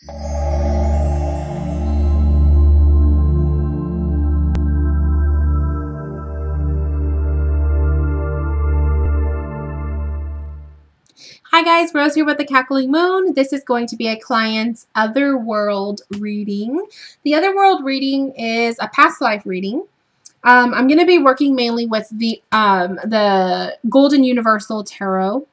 Hi guys, Rose here with the Cackling Moon. This is going to be a client's Otherworld reading. The Otherworld reading is a past life reading. I'm going to be working mainly with the Golden Universal Tarot,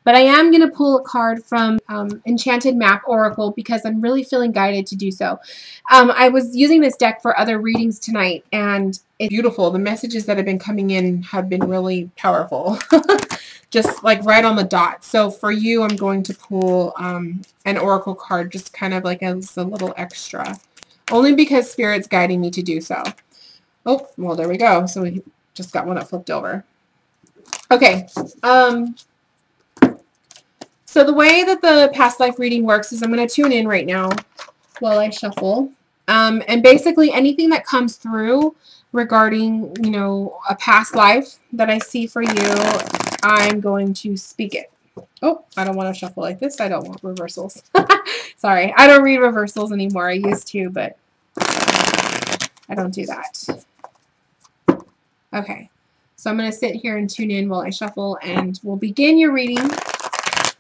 but I am going to pull a card from Enchanted Map Oracle because I'm really feeling guided to do so. I was using this deck for other readings tonight, and it's beautiful. The messages that have been coming in have been really powerful. Just like right on the dot. So for you, I'm going to pull an oracle card just kind of like as a little extra. Only because Spirit's guiding me to do so. Oh, well, there we go. So we just got one that flipped over. Okay. So the way that the past life reading works is I'm going to tune in right now while I shuffle. And basically anything that comes through regarding, you know, a past life that I see for you, I'm going to speak it. Oh, I don't want to shuffle like this. I don't want reversals. Sorry, I don't read reversals anymore. I used to, but I don't do that. Okay, so I'm going to sit here and tune in while I shuffle, and we'll begin your reading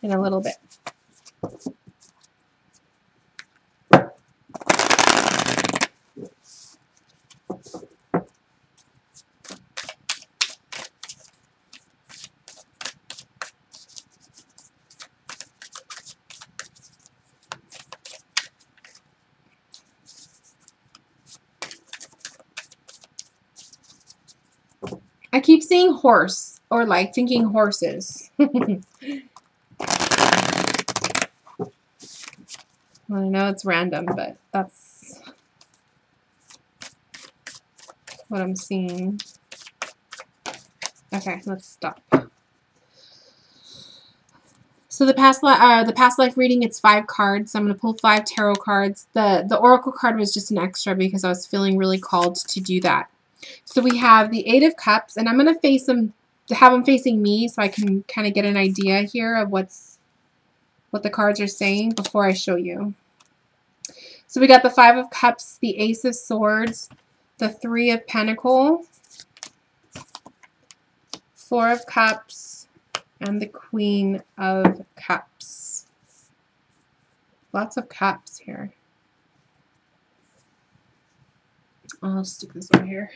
in a little bit. I keep seeing horse, or like thinking horses. Well, I know it's random, but that's what I'm seeing. Okay, let's stop. So the past life reading, it's 5 cards. So I'm going to pull 5 tarot cards. The oracle card was just an extra because I was feeling really called to do that. So we have the 8 of Cups, and I'm going to have them facing me so I can kind of get an idea here of what the cards are saying before I show you. So we got the 5 of Cups, the Ace of Swords, the 3 of Pentacles, 4 of Cups, and the Queen of Cups. Lots of cups here. I'll stick this over here.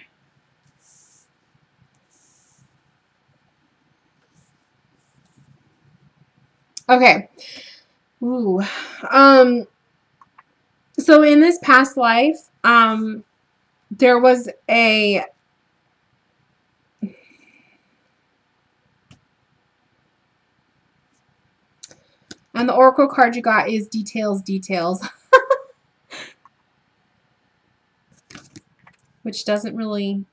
Okay. Ooh. So in this past life, there was a and the oracle card you got is details, details. Which doesn't really,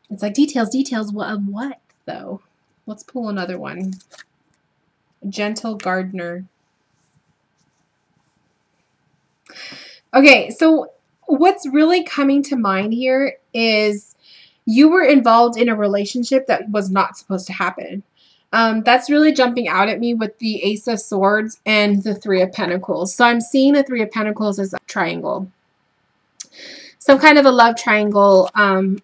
it's like details, details of what though? Let's pull another one. Gentle gardener. Okay, so what's really coming to mind here is you were involved in a relationship that was not supposed to happen. That's really jumping out at me with the Ace of Swords and the 3 of Pentacles. So I'm seeing the 3 of Pentacles as a triangle. Some kind of a love triangle,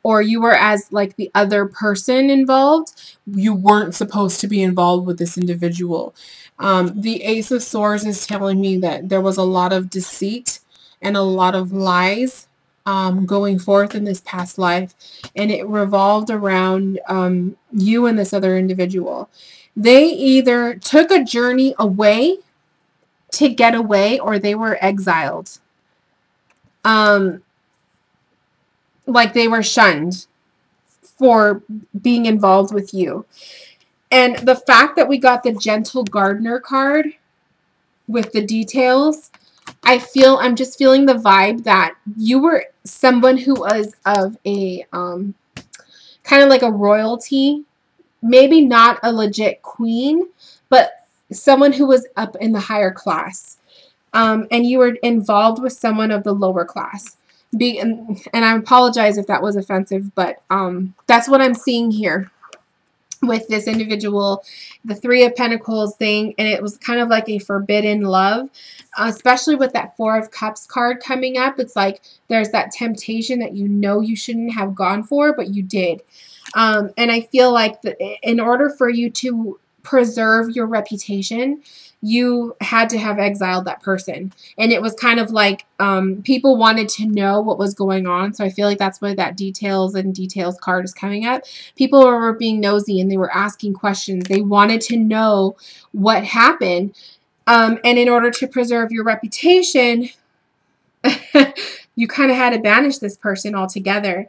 or you were as like the other person involved. You weren't supposed to be involved with this individual. The Ace of Swords is telling me that there was a lot of deceit and a lot of lies going forth in this past life, and it revolved around you and this other individual. They either took a journey away to get away, or they were exiled. Like they were shunned for being involved with you. And the fact that we got the Gentle Gardener card with the details, I'm just feeling the vibe that you were someone who was of a kind of like a royalty, maybe not a legit queen, but someone who was up in the higher class. And you were involved with someone of the lower class. And I apologize if that was offensive, but that's what I'm seeing here. with this individual, the Three of Pentacles thing, and it was kind of like a forbidden love, especially with that Four of Cups card coming up. It's like there's that temptation that you know you shouldn't have gone for, but you did. And I feel like in order for you to preserve your reputation, you had to have exiled that person. And it was kind of like people wanted to know what was going on. So I feel like that's why that details card is coming up. People were being nosy and they were asking questions. They wanted to know what happened. And in order to preserve your reputation, you kind of had to banish this person altogether.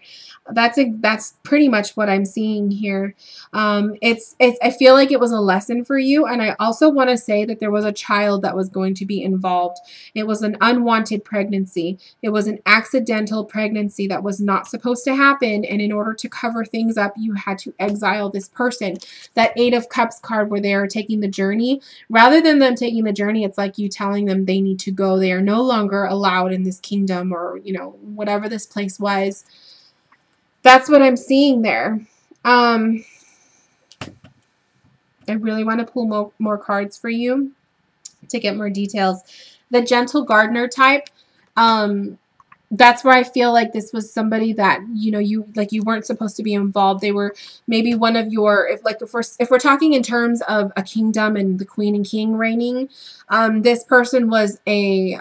That's pretty much what I'm seeing here. I feel like it was a lesson for you, and I also want to say that there was a child that was going to be involved. It was an unwanted pregnancy. It was an accidental pregnancy that was not supposed to happen, and in order to cover things up, you had to exile this person. That Eight of Cups card where they are taking the journey, rather than them taking the journey, it's like you telling them they need to go. They are no longer allowed in this kingdom, or, you know, whatever this place was. That's what I'm seeing there. I really want to pull more cards for you to get more details. The Gentle Gardener type, that's where I feel like this was somebody that, you know, you weren't supposed to be involved. They were maybe one of your, if we're talking in terms of a kingdom and the queen and king reigning, this person was a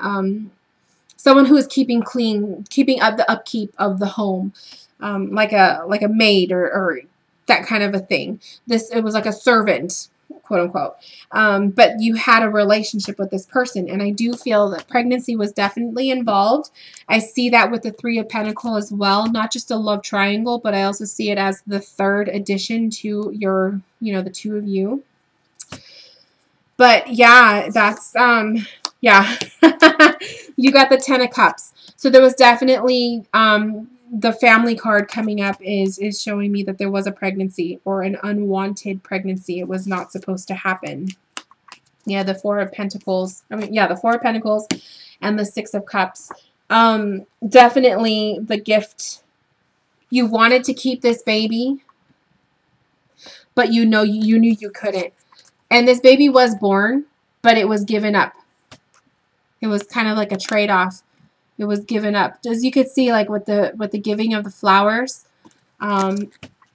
someone who was keeping up the upkeep of the home. Like a maid or that kind of a thing. It was like a servant, quote unquote. But you had a relationship with this person, and I do feel that pregnancy was definitely involved. I see that with the Three of Pentacles as well, not just a love triangle, but I also see it as the third addition to your, you know, the two of you. But yeah, that's yeah. You got the Ten of Cups. So there was definitely the family card coming up is showing me that there was a pregnancy or an unwanted pregnancy. It was not supposed to happen. Yeah, the Four of Pentacles. I mean, yeah, the Four of Pentacles and the Six of Cups. Definitely the gift. You wanted to keep this baby, but you knew you couldn't. And this baby was born, but it was given up. It was kind of like a trade-off. It was given up. As you could see, like with the giving of the flowers,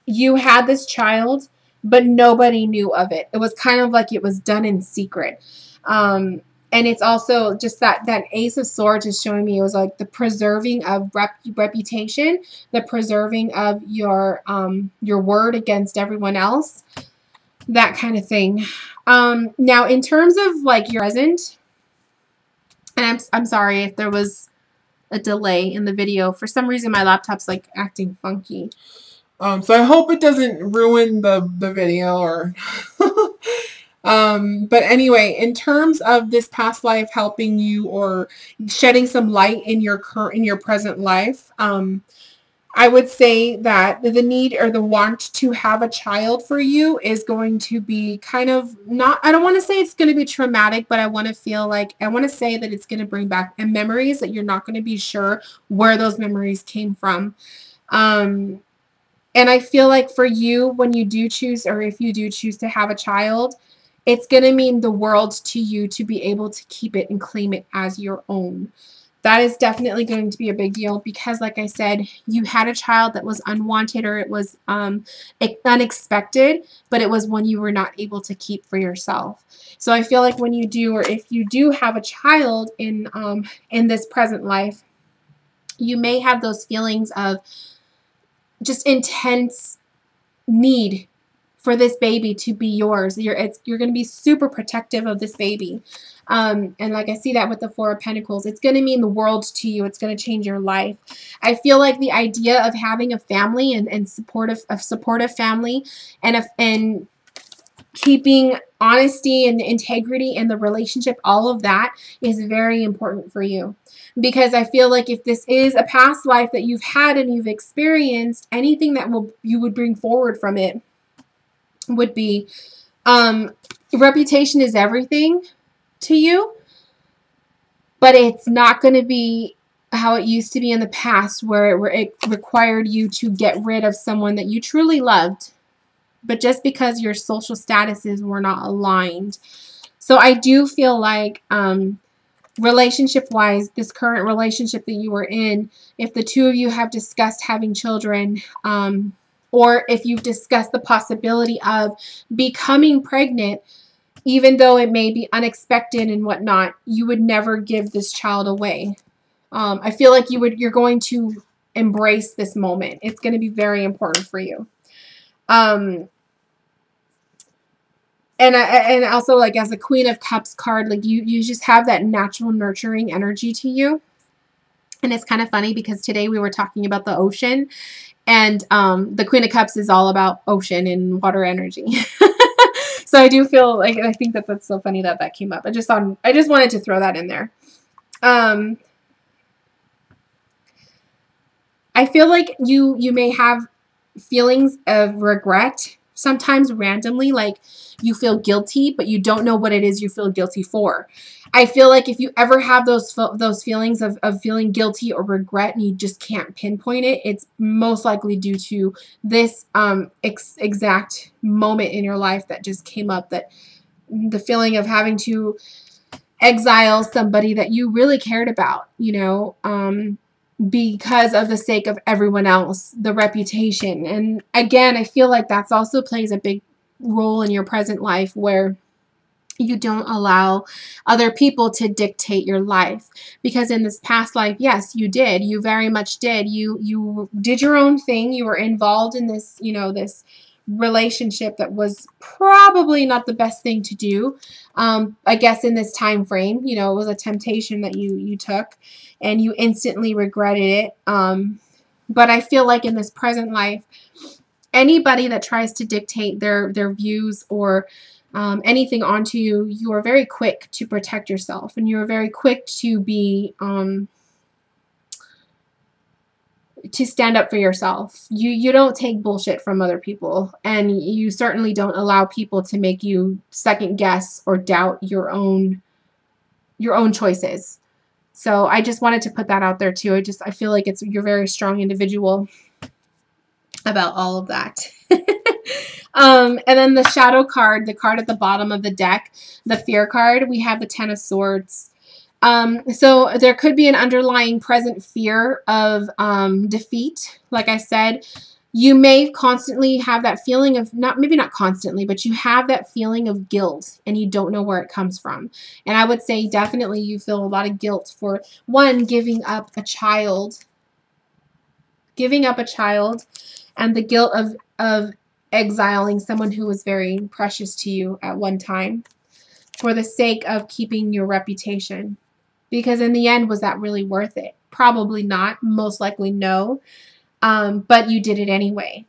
you had this child, but nobody knew of it. It was kind of like it was done in secret. And it's also just that Ace of Swords is showing me it was like the preserving of reputation, the preserving of your word against everyone else, that kind of thing. Now, in terms of like your present, and I'm sorry if there was a delay in the video. For some reason, my laptop's like acting funky. So I hope it doesn't ruin the video or. But anyway, in terms of this past life helping you or shedding some light in your present life, I would say that the need or the want to have a child for you is going to be kind of not, I don't want to say it's going to be traumatic, but I want to say that it's going to bring back memories that you're not going to be sure where those memories came from. And I feel like for you, when you do choose, or if you do choose to have a child, it's going to mean the world to you to be able to keep it and claim it as your own. That is definitely going to be a big deal because, like I said, you had a child that was unwanted or it was unexpected, but it was one you were not able to keep for yourself. So I feel like when you do, or if you do have a child in this present life, you may have those feelings of just intense need for this baby to be yours. You're going to be super protective of this baby. And like I see that with the Four of Pentacles, it's going to mean the world to you. It's going to change your life. I feel like the idea of having a family and supportive family and keeping honesty and integrity in the relationship, all of that is very important for you. Because I feel like if this is a past life that you've had and you've experienced, anything that you would bring forward from it would be reputation is everything to you, but it's not going to be how it used to be in the past where it required you to get rid of someone that you truly loved but just because your social statuses were not aligned. So I do feel like relationship-wise, this current relationship that you were in, if the two of you have discussed having children, or if you've discussed the possibility of becoming pregnant, even though it may be unexpected and whatnot, you would never give this child away. I feel like you're going to embrace this moment. It's going to be very important for you. And also, like, as a Queen of Cups card, like, you just have that natural nurturing energy to you. And it's kind of funny because today we were talking about the ocean, and the Queen of Cups is all about ocean and water energy. So I do feel like, I think that that's so funny that that came up. I just wanted to throw that in there. I feel like you may have feelings of regret sometimes randomly, like you feel guilty, but you don't know what it is you feel guilty for. I feel like if you ever have those feelings of feeling guilty or regret and you just can't pinpoint it, it's most likely due to this exact moment in your life that just came up, that the feeling of having to exile somebody that you really cared about, you know, because of the sake of everyone else, the reputation. And again, I feel like that's also plays a big role in your present life, where you don't allow other people to dictate your life. Because in this past life, yes, you did. You very much did. You did your own thing. You were involved in this, you know, this relationship that was probably not the best thing to do. I guess in this time frame, you know, it was a temptation that you took, and you instantly regretted it. But I feel like in this present life, anybody that tries to dictate their views or anything onto you, you are very quick to protect yourself, and you are very quick to be to stand up for yourself. You don't take bullshit from other people, and you certainly don't allow people to make you second guess or doubt your own choices. So I just wanted to put that out there too. I feel like you're a very strong individual about all of that. And then the shadow card, the card at the bottom of the deck, the fear card, we have the Ten of Swords. So there could be an underlying present fear of defeat. Like I said, you may constantly have that feeling of, maybe not constantly, but you have that feeling of guilt, and you don't know where it comes from. And I would say definitely you feel a lot of guilt for, one, giving up a child, and the guilt of exiling someone who was very precious to you at one time for the sake of keeping your reputation. Because in the end, was that really worth it? Probably not. Most likely no. But you did it anyway.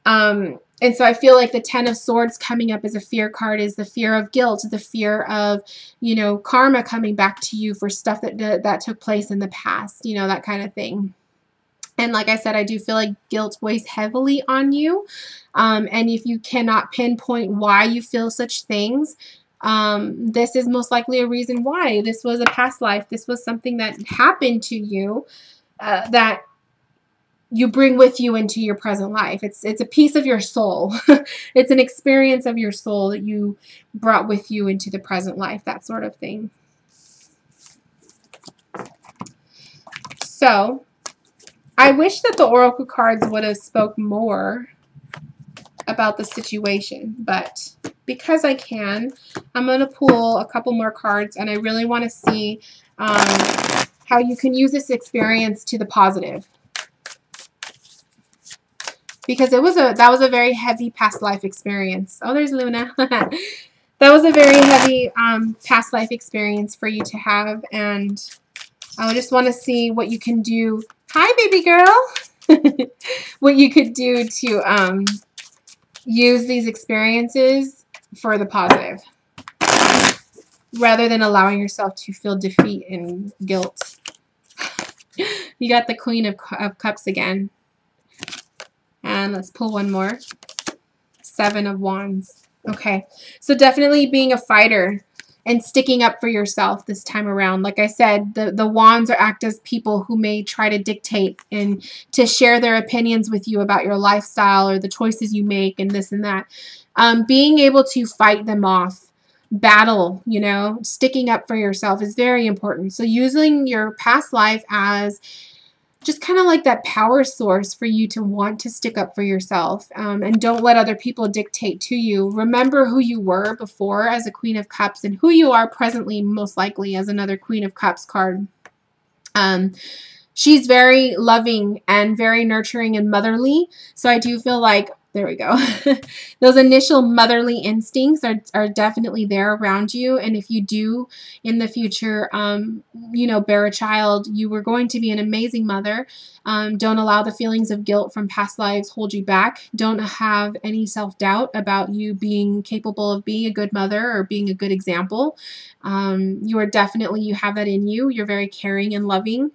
And so I feel like the Ten of Swords coming up as a fear card is the fear of guilt, the fear of, you know, karma coming back to you for stuff that took place in the past, you know, that kind of thing. And like I said, I do feel like guilt weighs heavily on you. And if you cannot pinpoint why you feel such things, this is most likely a reason why. This was a past life. This was something that happened to you that you bring with you into your present life. It's a piece of your soul. It's an experience of your soul that you brought with you into the present life, that sort of thing. So I wish that the Oracle cards would have spoke more about the situation, but because I can, I'm going to pull a couple more cards, and I really want to see how you can use this experience to the positive. Because that was a very heavy past life experience. Oh, there's Luna. That was a very heavy past life experience for you to have, and I just want to see what you can do. Hi, baby girl. What you could do to use these experiences for the positive, rather than allowing yourself to feel defeat and guilt. You got the Queen of Cups again. And let's pull one more. Seven of Wands. Okay, so definitely being a fighter. and sticking up for yourself this time around. Like I said, the wands are act as people who may try to dictate and to share their opinions with you about your lifestyle or the choices you make and this and that. Being able to fight them off, battle, you know, sticking up for yourself is very important. So using your past life as just kind of like that power source for you to want to stick up for yourself, and don't let other people dictate to you. Remember who you were before as a Queen of Cups and who you are presently, most likely, as another Queen of Cups card. She's very loving and very nurturing and motherly. So I do feel like, there we go. Those initial motherly instincts are definitely there around you. And if you do in the future, you know, bear a child, you were going to be an amazing mother. Don't allow the feelings of guilt from past lives hold you back. Don't have any self-doubt about you being capable of being a good mother or being a good example. You are definitely, you have that in you. You're very caring and loving.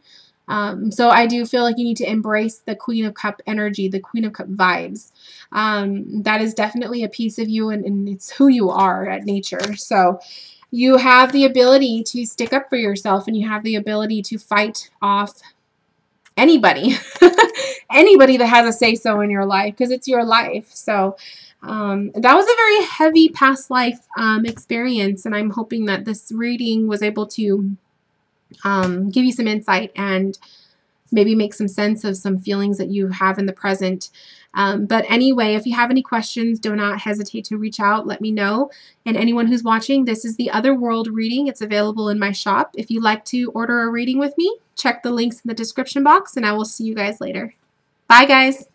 So I do feel like you need to embrace the Queen of Cup energy, the Queen of Cup vibes. That is definitely a piece of you, and it's who you are at nature. So you have the ability to stick up for yourself, and you have the ability to fight off anybody, anybody that has a say-so in your life, because it's your life. So that was a very heavy past life experience, and I'm hoping that this reading was able to give you some insight and maybe make some sense of some feelings that you have in the present. But anyway, if you have any questions, do not hesitate to reach out. Let me know. And anyone who's watching, this is the Otherworld reading. It's available in my shop. If you'd like to order a reading with me, check the links in the description box, and I will see you guys later. Bye, guys.